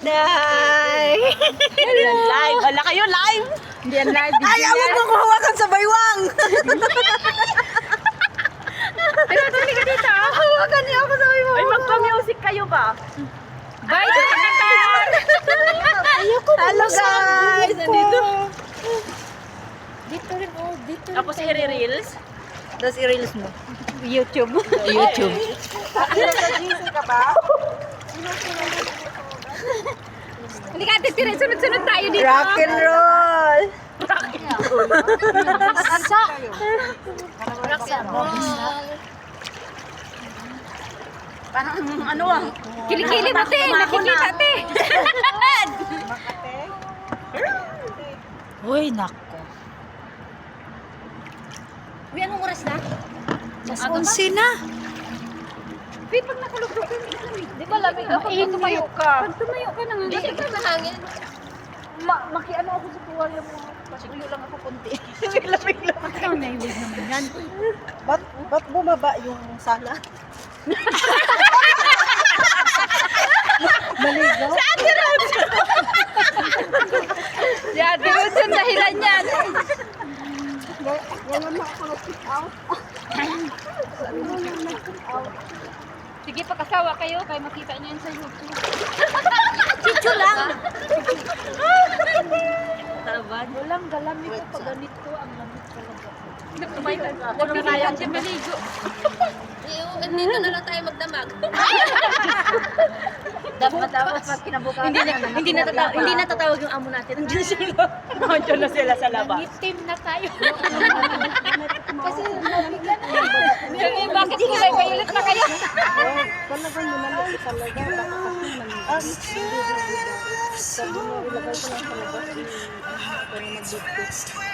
Day! Live! Ala kayo, live! Hindi yan live. Ay, awag mo kuhawakan sa baywang! Ay, natuli ka dito. Hawakan niya ako sa baywang! Ay, magpa-music kayo ba? Bye, Jonathan! Ayoko Hello guys! Nandito. Dito rin, oh. Dito rin. Tapos i-reels. Tapos i-reels mo. YouTube. YouTube. Hindi ka titirin. Sunod-sunod tayo dito. Rock and roll! Sa. Rock and roll. Parang ano ah. Kilikili mo, te. Nakikita, te. Uy, nako. Uy, anong oras na? Just 11 na. Uy, pag nakalugtog ka, di ba lamig ako? Pag tumayo ka. Pag tumayo ka na nga. Hindi ka mahangin. Makiano ako sa tuwalya mo. Pasuyo lang ako konti. Lamig-lamig. Ikaw na iwag naman yan. Ba't bumaba yung sala? Maligo? Si Ate Rose yung dahilan yan. Wala na ako na-pick out. Sige, pagkasawa kayo, kaya makita niyo yan sa YouTube. Chicho lang. Talaban. Walang galamit ko pag ganito ang lamit talaga. Tumayo ka. Huwag na kaya siya maligo. Dito na lang tayo magdamag. Dapat pag kinabukasan. Hindi natatawag yung amo natin. Nandiyan sila. Nandiyan na sila sa labas. Nangitim na tayo. Kasi nabigla na. Sabi, bakit kulay violet na kayo? Talagang mo naman talaga. Sabi mo, ilagay ko lang sa labas. Para mag-dito.